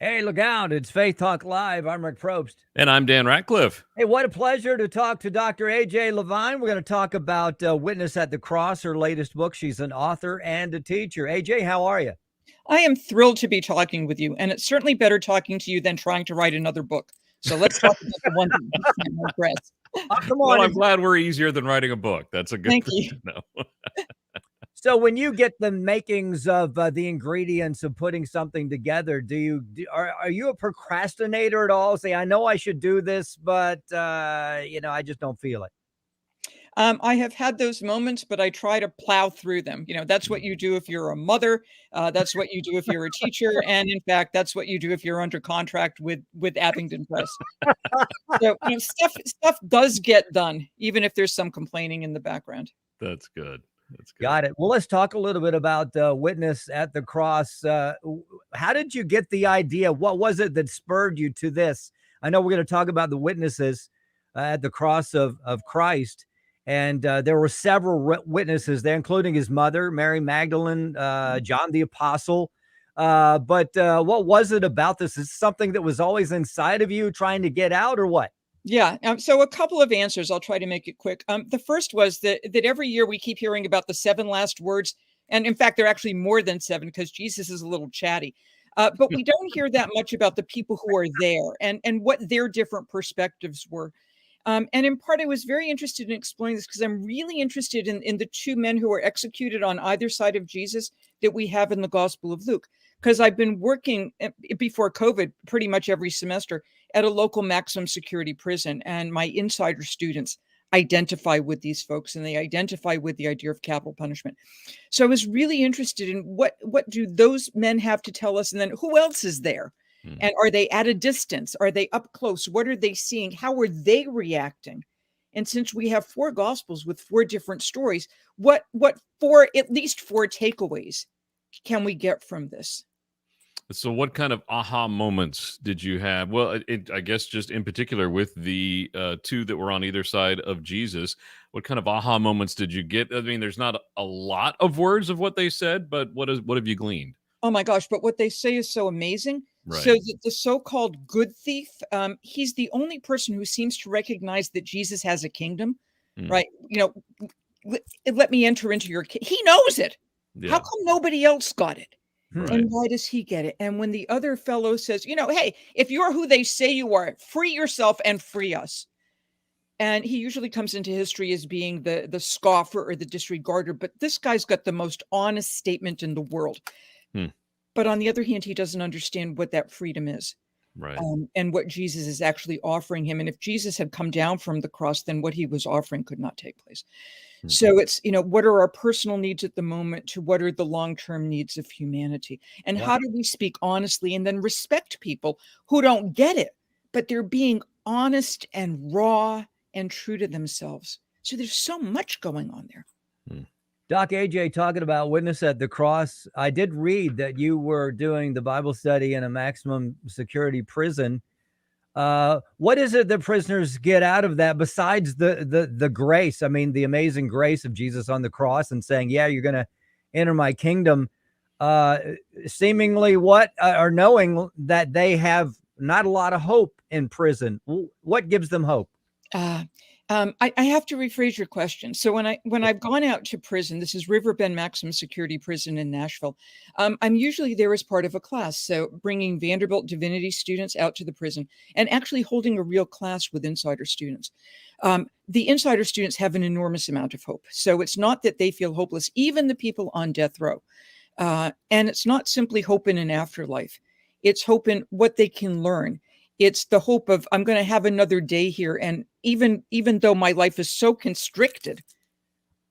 Hey, look out. It's Faith Talk Live. I'm Rick Probst. And I'm Dan Ratcliffe. Hey, what a pleasure to talk to Dr. AJ Levine. We're going to talk about Witness at the Cross, her latest book. She's an author and a teacher. AJ, how are you? I am thrilled to be talking with you, and it's certainly better talking to you than trying to write another book. So let's talk about the one that you can impress. Come on. Well, I'm glad we're easier than writing a book. That's a good Thank thing you. to know. So when you get the makings of the ingredients of putting something together, are you a procrastinator at all? Say, I know I should do this, but I just don't feel it. I have had those moments, but I try to plow through them. That's what you do if you're a mother. That's what you do if you're a teacher. And in fact, that's what you do if you're under contract with Abingdon Press. So stuff does get done, even if there's some complaining in the background. That's good. That's good. Got it. Well, let's talk a little bit about Witness at the Cross. How did you get the idea? What was it that spurred you to this? I know we're going to talk about the witnesses at the cross of Christ. And there were several witnesses there, including his mother, Mary Magdalene, John the Apostle. But what was it about this? Is it something that was always inside of you trying to get out, or what? Yeah. So a couple of answers. I'll try to make it quick. The first was that every year we keep hearing about the 7 last words. And in fact, they're actually more than 7 because Jesus is a little chatty. But we don't hear that much about the people who are there and what their different perspectives were. And in part, I was very interested in exploring this because I'm really interested in the 2 men who were executed on either side of Jesus that we have in the Gospel of Luke. Because I've been working before COVID pretty much every semester at a local maximum security prison. And my insider students identify with these folks and they identify with the idea of capital punishment. So I was really interested in what do those men have to tell us? And then who else is there? And are they at a distance? Are they up close? What are they seeing? How are they reacting? And since we have 4 gospels with 4 different stories, what at least 4 takeaways can we get from this? So what kind of aha moments did you have? Well, I guess just in particular with the 2 that were on either side of Jesus, what kind of aha moments did you get? I mean, there's not a lot of words of what they said, but what have you gleaned? Oh my gosh, but what they say is so amazing. Right. So the so-called good thief, he's the only person who seems to recognize that Jesus has a kingdom, right? Let me enter into your kingdom. He knows it. Yeah. How come nobody else got it? Right. And why does he get it? And when the other fellow says, hey, if you're who they say you are, free yourself and free us. And he usually comes into history as being the scoffer or the disregarder, but this guy's got the most honest statement in the world. But on the other hand, he doesn't understand what that freedom is, right? And what Jesus is actually offering him. And if Jesus had come down from the cross, then what he was offering could not take place. So it's, what are our personal needs at the moment to what are the long-term needs of humanity? And how do we speak honestly and then respect people who don't get it, but they're being honest and raw and true to themselves. So there's so much going on there. Doc AJ, talking about Witness at the Cross, I did read that you were doing the Bible study in a maximum security prison. What is it that prisoners get out of that besides the grace? I mean, the amazing grace of Jesus on the cross and saying, yeah, you're going to enter my kingdom. Seemingly or knowing that they have not a lot of hope in prison. What gives them hope? I have to rephrase your question. So when I've gone out to prison, this is Riverbend Maximum Security Prison in Nashville. I'm usually there as part of a class. So bringing Vanderbilt Divinity students out to the prison and actually holding a real class with insider students. The insider students have an enormous amount of hope. So it's not that they feel hopeless, even the people on death row. And it's not simply hope in an afterlife. It's hope in what they can learn. It's the hope of, I'm going to have another day here. And even though my life is so constricted,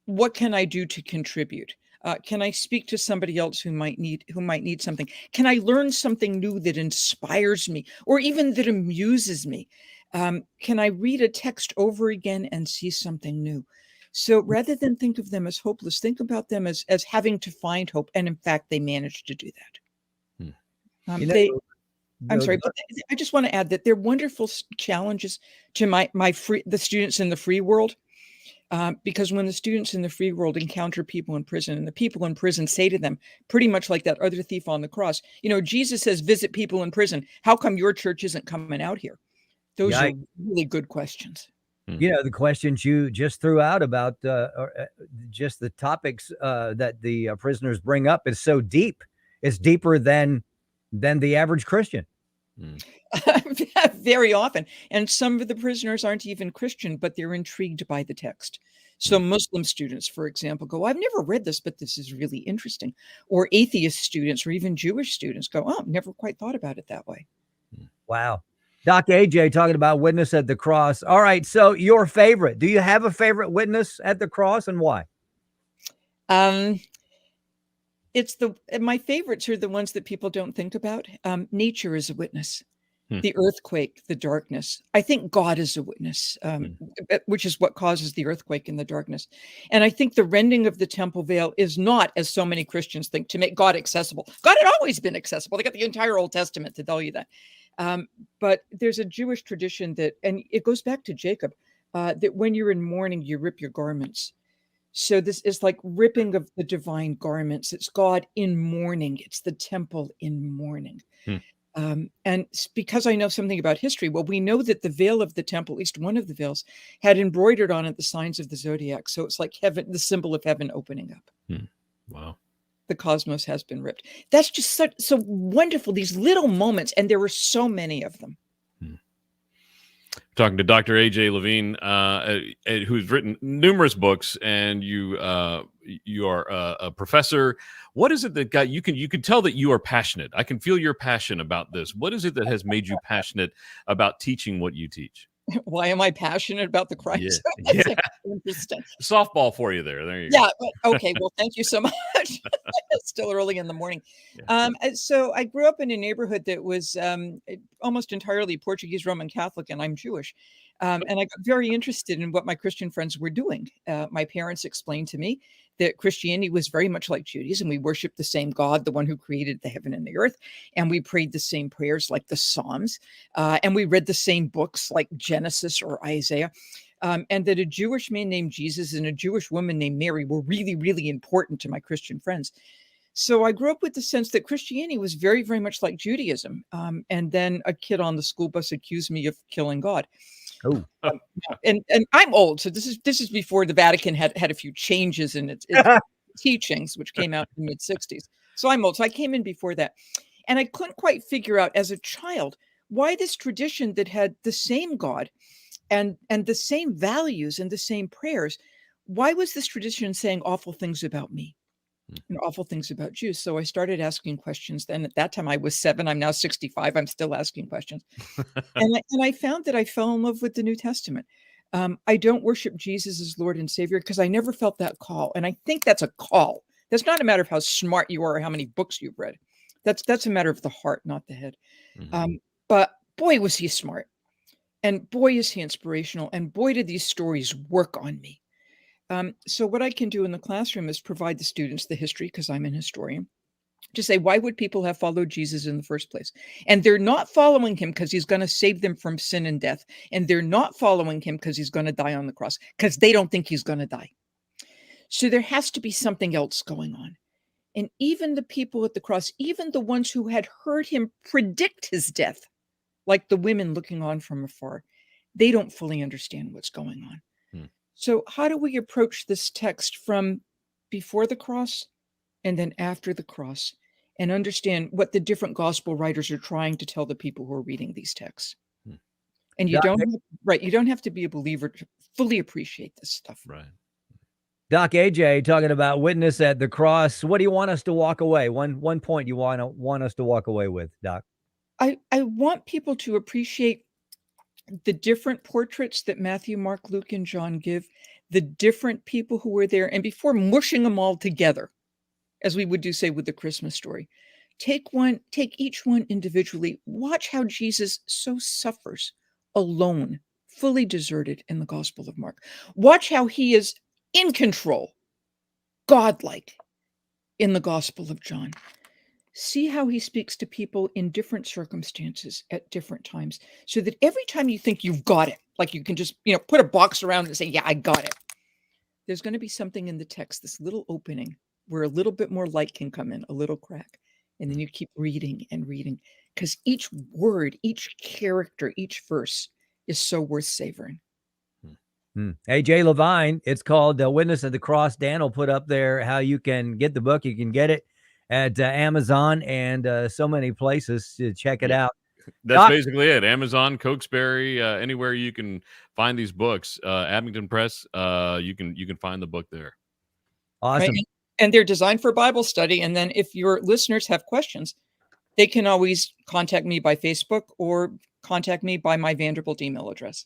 what can I do to contribute? Can I speak to somebody else who might need something? Can I learn something new that inspires me or even that amuses me? Can I read a text over again and see something new? So rather than think of them as hopeless, think about them as having to find hope. And in fact, they managed to do that. I'm sorry, but I just want to add that they're wonderful challenges to the students in the free world. Because when the students in the free world encounter people in prison, and the people in prison say to them, pretty much like that other thief on the cross, Jesus says, visit people in prison. How come your church isn't coming out here? Those are really good questions. The questions you just threw out about just the topics that the prisoners bring up is so deep. It's deeper than the average Christian. Very often. And some of the prisoners aren't even Christian, but they're intrigued by the text. So Muslim students, for example, go, I've never read this, but this is really interesting. Or atheist students or even Jewish students go, oh, never quite thought about it that way. Wow. Doc AJ talking about witness at the cross. All right. So your favorite, do you have a favorite witness at the cross, and why? My favorites are the ones that people don't think about. Nature is a witness. The earthquake, the darkness. I think God is a witness, which is what causes the earthquake and the darkness. And I think the rending of the temple veil is not, as so many Christians think, to make God accessible. God had always been accessible. They got the entire Old Testament to tell you that. But there's a Jewish tradition that, and it goes back to Jacob, that when you're in mourning, you rip your garments. So this is like ripping of the divine garments. It's God in mourning. It's the temple in mourning. And because I know something about history, well, we know that the veil of the temple, at least one of the veils, had embroidered on it the signs of the zodiac. So it's like heaven, the symbol of heaven opening up. Wow. The cosmos has been ripped. That's just so wonderful, these little moments. And there were so many of them. Talking to Dr. AJ Levine, who's written numerous books, and you are a professor. What is it that got you can tell that you are passionate? I can feel your passion about this. What is it that has made you passionate about teaching what you teach? Why am I passionate about the Christ? Yeah. Interesting. Softball for you there. There you go. Yeah. But, okay. Well, thank you so much. It's still early in the morning. So I grew up in a neighborhood that was almost entirely Portuguese Roman Catholic, and I'm Jewish. And I got very interested in what my Christian friends were doing. My parents explained to me that Christianity was very much like Judaism. We worshiped the same God, the one who created the heaven and the earth. And we prayed the same prayers like the Psalms. And we read the same books like Genesis or Isaiah. And that a Jewish man named Jesus and a Jewish woman named Mary were really, really important to my Christian friends. So I grew up with the sense that Christianity was very, very much like Judaism. And then a kid on the school bus accused me of killing God. Oh, and I'm old, so this is before the Vatican had a few changes in its teachings, which came out in the mid-60s. So I'm old, so I came in before that, and I couldn't quite figure out as a child why this tradition that had the same God and the same values and the same prayers, why was this tradition saying awful things about me? And awful things about Jews. So I started asking questions. Then at that time I was 7. I'm now 65. I'm still asking questions. and I found that I fell in love with the New Testament. I don't worship Jesus as Lord and Savior because I never felt that call. And I think that's a call. That's not a matter of how smart you are or how many books you've read. That's a matter of the heart, not the head. But boy, was he smart. And boy, is he inspirational. And boy, did these stories work on me. So what I can do in the classroom is provide the students the history, because I'm an historian, to say, why would people have followed Jesus in the first place? And they're not following him because he's going to save them from sin and death. And they're not following him because he's going to die on the cross, because they don't think he's going to die. So there has to be something else going on. And even the people at the cross, even the ones who had heard him predict his death, like the women looking on from afar, they don't fully understand what's going on. So how do we approach this text from before the cross and then after the cross, and understand what the different gospel writers are trying to tell the people who are reading these texts? And you don't have to be a believer to fully appreciate this stuff. Right. Doc AJ talking about witness at the cross. What do you want us to walk away? One point you want us to walk away with, Doc? I want people to appreciate the different portraits that Matthew, Mark, Luke, and John give, the different people who were there, and before mushing them all together, as we would do, say, with the Christmas story, take each one individually. Watch how Jesus so suffers alone, fully deserted in the Gospel of Mark. Watch how he is in control, godlike, in the Gospel of John. See how he speaks to people in different circumstances at different times, so that every time you think you've got it, like you can just, put a box around it and say, yeah, I got it. there's going to be something in the text, this little opening where a little bit more light can come in, a little crack. And then you keep reading and reading, because each word, each character, each verse is so worth savoring. Hey, Jay Levine, it's called Witness at the Cross. Dan will put up there how you can get the book. You can get it at Amazon and so many places to check it out. That's basically it. Amazon, Cokesbury, anywhere you can find these books. Abington Press, you can find the book there. Awesome. Right? And they're designed for Bible study. And then if your listeners have questions, they can always contact me by Facebook or contact me by my Vanderbilt email address.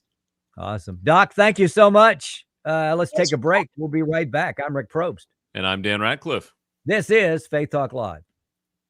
Awesome. Doc, thank you so much. Let's take a break. We'll be right back. I'm Rick Probst. And I'm Dan Ratcliffe. This is Faith Talk Live.